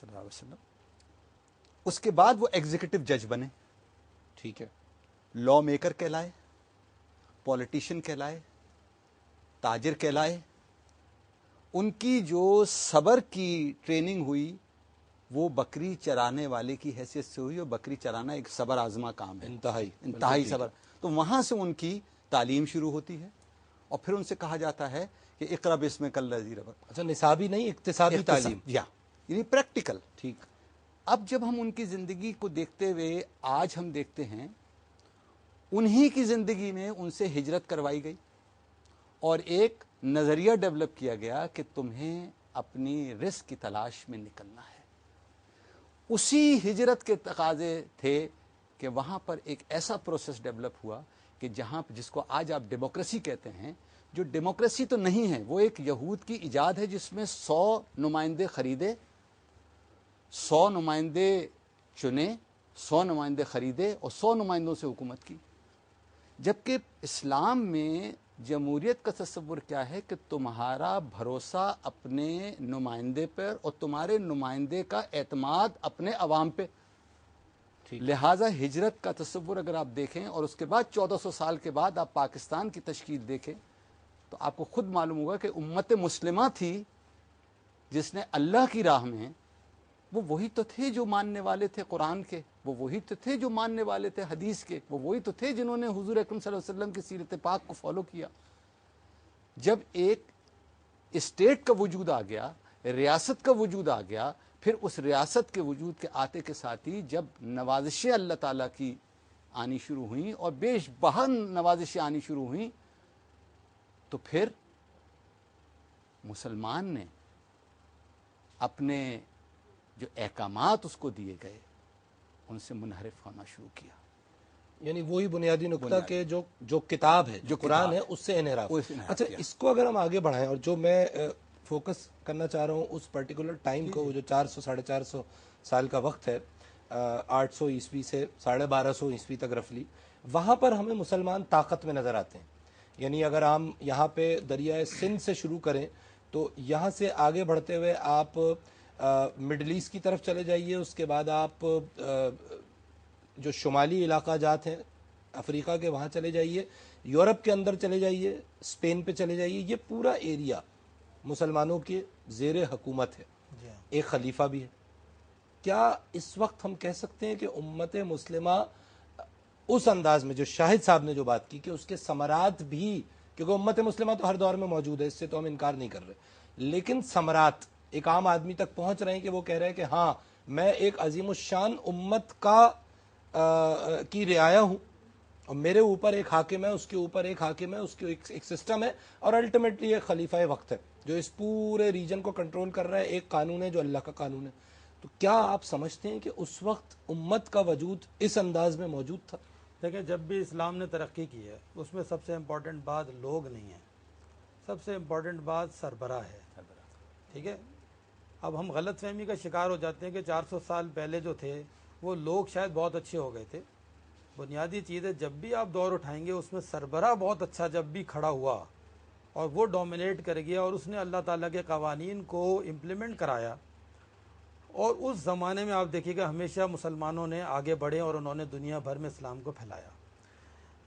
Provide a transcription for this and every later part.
صلی اللہ علیہ وسلم. اس کے بعد وہ ایگزیکٹو جج بنے, ٹھیک ہے, لا میکر کہلائے, پولیٹیشین کہلائے, تاجر کہلائے. ان کی جو صبر کی ٹریننگ ہوئی وہ بکری چرانے والے کی حیثیت سے ہوئی, اور بکری چرانا ایک صبر آزما کام ہے, انتہائی صبر. تو وہاں سے ان کی تعلیم شروع ہوتی ہے, اور پھر ان سے کہا جاتا ہے کہ اقرا باسمک الذی ربک. اچھا, نصابی نہیں, اقتصادی تعلیم, یعنی پریکٹیکل. ٹھیک. اب جب ہم ان کی زندگی کو دیکھتے ہوئے آج ہم دیکھتے ہیں, انہی کی زندگی میں ان سے ہجرت کروائی گئی, اور ایک نظریہ ڈیولپ کیا گیا کہ تمہیں اپنی رزق کی تلاش میں نکلنا ہے. اسی ہجرت کے تقاضے تھے کہ وہاں پر ایک ایسا پروسیس ڈیولپ ہوا کہ جہاں جس کو آج آپ ڈیموکریسی کہتے ہیں, جو ڈیموکریسی تو نہیں ہے, وہ ایک یہود کی ایجاد ہے جس میں 100 نمائندے خریدے, 100 نمائندے چنے, 100 نمائندے خریدے, اور 100 نمائندوں سے حکومت کی. جبکہ اسلام میں جمہوریت کا تصور کیا ہے کہ تمہارا بھروسہ اپنے نمائندے پر اور تمہارے نمائندے کا اعتماد اپنے عوام پہ. لہذا ہجرت کا تصور اگر آپ دیکھیں, اور اس کے بعد 1400 سال کے بعد آپ پاکستان کی تشکیل دیکھیں, تو آپ کو خود معلوم ہوگا کہ امت مسلمہ تھی جس نے اللہ کی راہ میں, وہ وہی تو تھے جو ماننے والے تھے قرآن کے, وہ وہی تو تھے جو ماننے والے تھے حدیث کے, وہ وہی تو تھے جنہوں نے حضور اکرم صلی اللہ علیہ وسلم کی سیرت پاک کو فالو کیا. جب ایک اسٹیٹ کا وجود آ گیا, ریاست کا وجود آ گیا, پھر اس ریاست کے وجود کے آتے کے ساتھ ہی جب نوازشیں اللہ تعالیٰ کی آنی شروع ہوئیں, اور بیش بہا نوازشیں آنی شروع ہوئیں, تو پھر مسلمان نے اپنے جو احکامات اس کو دیے گئے ان سے منحرف ہونا شروع کیا. یعنی وہی بنیادی نقطہ کہ جو کتاب ہے, جو قرآن ہے, اس سے انحراف. اچھا, اس کو اگر ہم آگے بڑھائیں, اور جو میں فوکس کرنا چاہ رہا ہوں اس پرٹیکولر ٹائم کو, وہ جو 400 450 سال کا وقت ہے, 800 عیسوی سے 1250 عیسوی تک رفلی, وہاں پر ہمیں مسلمان طاقت میں نظر آتے ہیں. یعنی اگر ہم یہاں پہ دریائے سندھ سے شروع کریں تو یہاں سے آگے بڑھتے ہوئے آپ مڈل ایسٹ کی طرف چلے جائیے, اس کے بعد آپ جو شمالی علاقہ جات ہیں افریقہ کے وہاں چلے جائیے, یورپ کے اندر چلے جائیے, اسپین پہ چلے جائیے, یہ پورا ایریا مسلمانوں کے زیر حکومت ہے, ایک خلیفہ بھی ہے. کیا اس وقت ہم کہہ سکتے ہیں کہ امت مسلمہ اس انداز میں جو شاہد صاحب نے جو بات کی کہ اس کے ثمرات بھی, کیونکہ امت مسلمہ تو ہر دور میں موجود ہے, اس سے تو ہم انکار نہیں کر رہے, لیکن ثمرات ایک عام آدمی تک پہنچ رہے ہیں کہ وہ کہہ رہے ہیں کہ ہاں میں ایک عظیم الشان امت کا کی رعایا ہوں, اور میرے اوپر ایک حاکم ہے, اس کے اوپر ایک حاکم ہے, اس کے ایک سسٹم ہے, اور الٹیمیٹلی ایک خلیفہ وقت ہے جو اس پورے ریجن کو کنٹرول کر رہا ہے, ایک قانون ہے جو اللہ کا قانون ہے. تو کیا آپ سمجھتے ہیں کہ اس وقت امت کا وجود اس انداز میں موجود تھا؟ دیکھیں, جب بھی اسلام نے ترقی کی ہے اس میں سب سے امپورٹنٹ بات لوگ نہیں ہیں, سب سے امپورٹنٹ بات سربراہ ہے. ٹھیک ہے, اب ہم غلط فہمی کا شکار ہو جاتے ہیں کہ 400 سال پہلے جو تھے وہ لوگ شاید بہت اچھے ہو گئے تھے. بنیادی چیز ہے, جب بھی آپ دور اٹھائیں گے اس میں سربراہ بہت اچھا جب بھی کھڑا ہوا اور وہ ڈومینیٹ کر گیا اور اس نے اللہ تعالیٰ کے قوانین کو امپلیمنٹ کرایا, اور اس زمانے میں آپ دیکھیے گا ہمیشہ مسلمانوں نے آگے بڑھے اور انہوں نے دنیا بھر میں اسلام کو پھیلایا.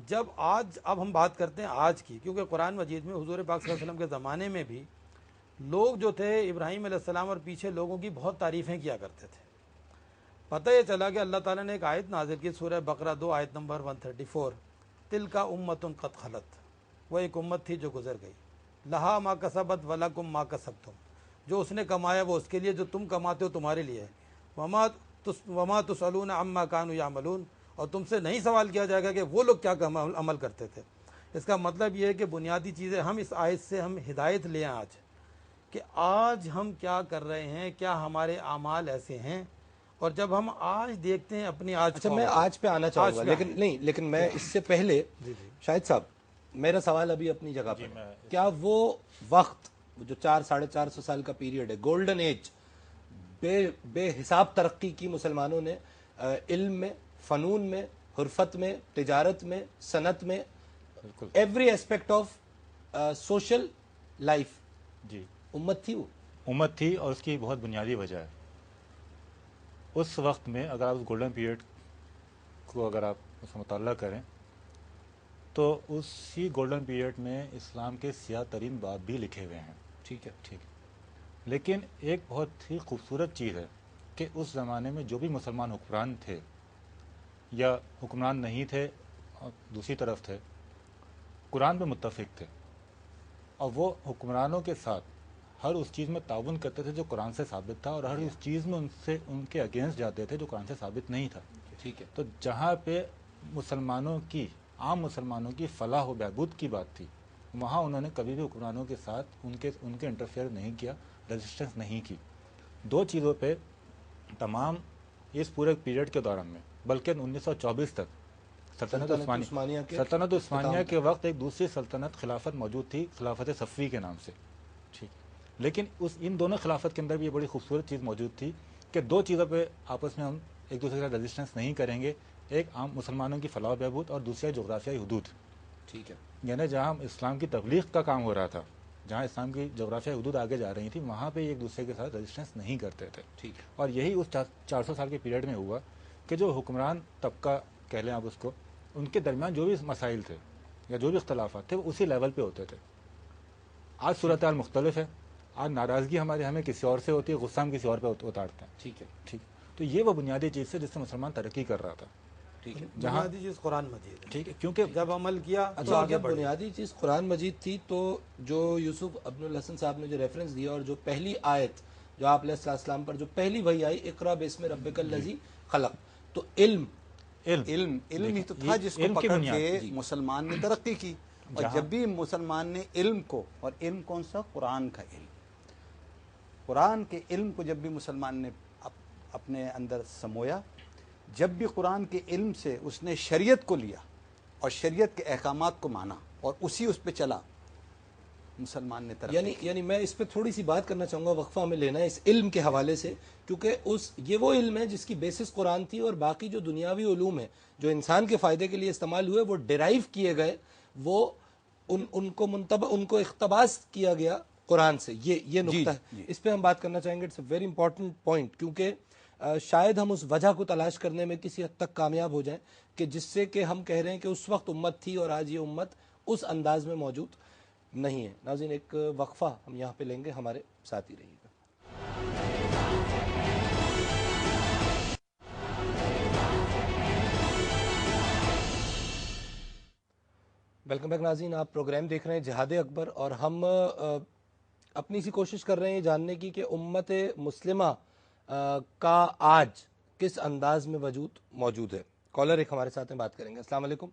جب اب ہم بات کرتے ہیں آج کی, کیونکہ قرآن مجید میں حضور پاک صلی اللہ علیہ وسلم کے زمانے میں بھی لوگ جو تھے ابراہیم علیہ السلام اور پیچھے لوگوں کی بہت تعریفیں کیا کرتے تھے. پتہ یہ چلا کہ اللہ تعالیٰ نے ایک آیت نازل کی, سورہ بقرہ 2 آیت نمبر 134, تلک امۃ قد خلت, وہ ایک امت تھی جو گزر گئی, لہا ما کسبت ولکم ما کسبتم, جو اس نے کمایا وہ اس کے لیے, جو تم کماتے ہو تمہارے لیے, وما تسألون عما کانوا یعملون, اور تم سے نہیں سوال کیا جائے گا کہ وہ لوگ کیا عمل کرتے تھے. اس کا مطلب یہ ہے کہ بنیادی چیزیں ہم اس آیت سے ہم ہدایت لیں آج, کہ آج ہم کیا کر رہے ہیں, کیا ہمارے اعمال ایسے ہیں. اور جب ہم آج دیکھتے ہیں اپنی آج, اچھا میں آج پہ آنا چاہوں گا, لیکن میں اس سے پہلے شاہد صاحب میرا سوال ابھی اپنی جگہ پہ, کیا وہ وقت جو 400-450 سال کا پیریڈ ہے, گولڈن ایج, بے حساب ترقی کی مسلمانوں نے علم میں, فنون میں, حرفت میں, تجارت میں, صنعت میں, every aspect of social life, جی امت تھی, وہ امت تھی, اور اس کی بہت بنیادی وجہ ہے اس وقت میں اگر آپ اس گولڈن پیریڈ کو اگر آپ اس کا مطالعہ کریں تو اسی گولڈن پیریڈ میں اسلام کے سیاہ ترین باب بھی لکھے ہوئے ہیں. ٹھیک ہے. لیکن ایک بہت ہی خوبصورت چیز ہے کہ اس زمانے میں جو بھی مسلمان حکمران تھے یا حکمران نہیں تھے اور دوسری طرف تھے، قرآن پہ متفق تھے، اور وہ حکمرانوں کے ساتھ ہر اس چیز میں تعاون کرتے تھے جو قرآن سے ثابت تھا، اور ہر اس چیز میں ان کے اگینسٹ جاتے تھے جو قرآن سے ثابت نہیں تھا. ٹھیک ہے. تو جہاں پہ عام مسلمانوں کی فلاح و بہبود کی بات تھی، وہاں انہوں نے کبھی بھی حکمرانوں کے ساتھ ان کے انٹرفیئر نہیں کیا، رجسٹنس نہیں کی. دو چیزوں پہ تمام اس پورے پیریڈ کے دوران میں، بلکہ 1924 تک سلطنت عثمانیہ کے وقت ایک دوسری سلطنت خلافت موجود تھی، خلافت صفوی کے نام سے. ٹھیک. لیکن ان دونوں خلافت کے اندر بھی یہ بڑی خوبصورت چیز موجود تھی کہ دو چیزوں پہ آپس میں ہم ایک دوسرے کے ساتھ رجسٹنس نہیں کریں گے، ایک عام مسلمانوں کی فلاح و بہبود اور دوسرا جغرافیائی حدود. ٹھیک ہے. یعنی جہاں اسلام کی تبلیغ کا کام ہو رہا تھا، جہاں اسلام کی جغرافیائی حدود آگے جا رہی تھی، وہاں پہ ایک دوسرے کے ساتھ رجسٹنس نہیں کرتے تھے. ٹھیک ہے. اور یہی اس 400 سال کے پیریڈ میں ہوا کہ جو حکمران طبقہ کہہ لیں آپ اس کو، ان کے درمیان جو بھی مسائل تھے یا جو بھی اختلافات تھے وہ اسی لیول پہ ہوتے تھے. آج صورتحال مختلف ہے، آج ناراضگی ہمیں کسی اور سے ہوتی ہے، غصہ ہم کسی اور پہ اتارتے ہیں. ٹھیک ہے. ٹھیک. تو یہ وہ بنیادی چیز ہے جس سے مسلمان ترقی کر رہا تھا. ٹھیک ہے. بنیادی چیز قرآن مجید ہے. ٹھیک ہے. کیونکہ جب عمل کیا تو اچھا، آگے جب بڑھے. بنیادی چیز قرآن مجید تھی تو جو یوسف ابن الحسن صاحب نے جو ریفرنس دیا اور جو پہلی آیت جو آپ علیہ السلام پر جو پہلی وحی آئی، اقرا باسم ربک الذی خلق، تو علم ہی تو تھا جس کو پکڑ کے مسلمان نے ترقی کی. اور جب بھی مسلمان نے علم کو، اور علم کون سا؟ قرآن کا علم، قرآن کے علم کو جب بھی مسلمان نے اپنے اندر سمویا، جب بھی قرآن کے علم سے اس نے شریعت کو لیا اور شریعت کے احکامات کو مانا اور اس پہ چلا، مسلمان نے ترقی یعنی میں اس پہ تھوڑی سی بات کرنا چاہوں گا، وقفہ ہمیں لینا ہے اس علم کے حوالے سے، کیونکہ یہ وہ علم ہے جس کی بیسس قرآن تھی، اور باقی جو دنیاوی علوم ہیں جو انسان کے فائدے کے لیے استعمال ہوئے وہ ڈیرائیو کیے گئے، وہ ان کو اقتباس کیا گیا قرآن سے. یہ نقطہ ہے، اس پہ ہم بات کرنا چاہیں گے. It's a very important point, کیونکہ شاید ہم اس وجہ کو تلاش کرنے میں کسی حد تک کامیاب ہو جائیں کہ جس سے کہ ہم کہہ رہے ہیں کہ اس وقت امت تھی اور آج یہ امت اس انداز میں موجود نہیں ہے. ناظرین، ایک وقفہ ہم یہاں پہ لیں گے، ہمارے ساتھ ہی رہیے گا. ویلکم بیک ناظرین، آپ پروگرام دیکھ رہے ہیں جہاد اکبر، اور ہم اپنی سی کوشش کر رہے ہیں جاننے کی کہ امت مسلمہ کا آج کس انداز میں وجود موجود ہے. کالر ایک ہمارے ساتھ ہیں، بات کریں گے. السلام علیکم.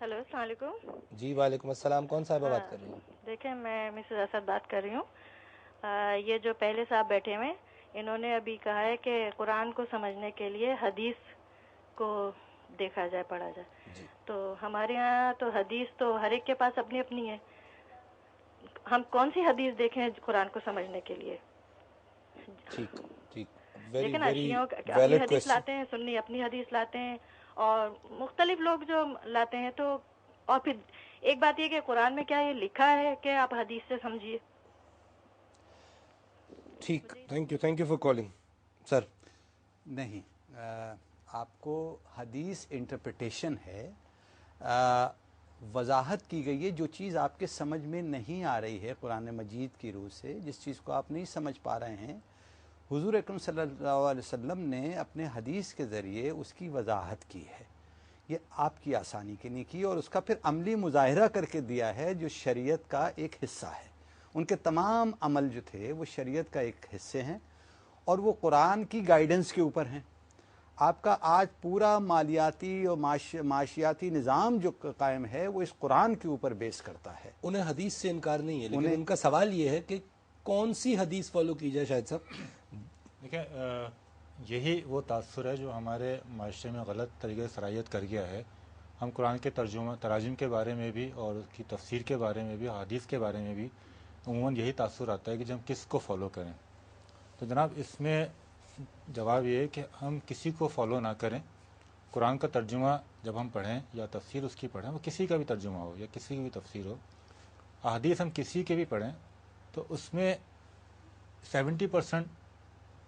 ہیلو، السلام علیکم. جی وعلیکم السلام. کون صاحبہ بات کر رہی ہیں؟ دیکھیں، میں مسز اسد بات کر رہی ہوں. یہ جو پہلے صاحب بیٹھے ہوئے، انہوں نے ابھی کہا ہے کہ قرآن کو سمجھنے کے لیے حدیث کو دیکھا جائے، پڑھا جائے. تو ہمارے یہاں تو حدیث تو ہر ایک کے پاس اپنی اپنی ہے. ہم کون سی حدیث دیکھیں قرآن کو سمجھنے کے لیے؟ ٹھیک. لیکن شیعوں اپنی حدیث لاتے ہیں، سنی اپنی حدیث لاتے ہیں، اور مختلف لوگ جو لاتے ہیں. تو اور پھر ایک بات یہ کہ قرآن میں کیا یہ لکھا ہے کہ آپ حدیث سے سمجھیے؟ ٹھیک. Thank you for calling. Sir نہیں، آپ کو حدیث انٹرپریٹیشن ہے، وضاحت کی گئی ہے. جو چیز آپ کے سمجھ میں نہیں آ رہی ہے قرآن مجید کی روح سے، جس چیز کو آپ نہیں سمجھ پا رہے ہیں، حضور اکرم صلی اللہ علیہ وسلم نے اپنے حدیث کے ذریعے اس کی وضاحت کی ہے. یہ آپ کی آسانی کے لیے کی، اور اس کا پھر عملی مظاہرہ کر کے دیا ہے جو شریعت کا ایک حصہ ہے. ان کے تمام عمل جو تھے وہ شریعت کا ایک حصے ہیں، اور وہ قرآن کی گائیڈنس کے اوپر ہیں. آپ کا آج پورا مالیاتی اور معاشیاتی نظام جو قائم ہے وہ اس قرآن کے اوپر بیس کرتا ہے. انہیں حدیث سے انکار نہیں ہے، لیکن ان کا سوال یہ ہے کہ کون سی حدیث فالو کی جائے. شاید صاحب دیکھیں، یہی وہ تاثر ہے جو ہمارے معاشرے میں غلط طریقے سے سرایت کر گیا ہے. ہم قرآن کے تراجم کے بارے میں بھی اور اس کی تفسیر کے بارے میں بھی، حدیث کے بارے میں بھی عموماً یہی تاثر آتا ہے کہ جب ہم کس کو فالو کریں. تو جناب اس میں جواب یہ ہے کہ ہم کسی کو فالو نہ کریں. قرآن کا ترجمہ جب ہم پڑھیں یا تفسیر اس کی پڑھیں، وہ کسی کا بھی ترجمہ ہو یا کسی کی بھی تفسیر ہو، حدیث ہم کسی کے بھی پڑھیں، تو اس میں 70%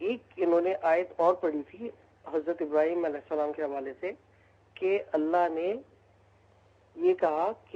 ایک انہوں نے آیت اور پڑھی تھی حضرت ابراہیم علیہ السلام کے حوالے سے کہ اللہ نے یہ کہا کہ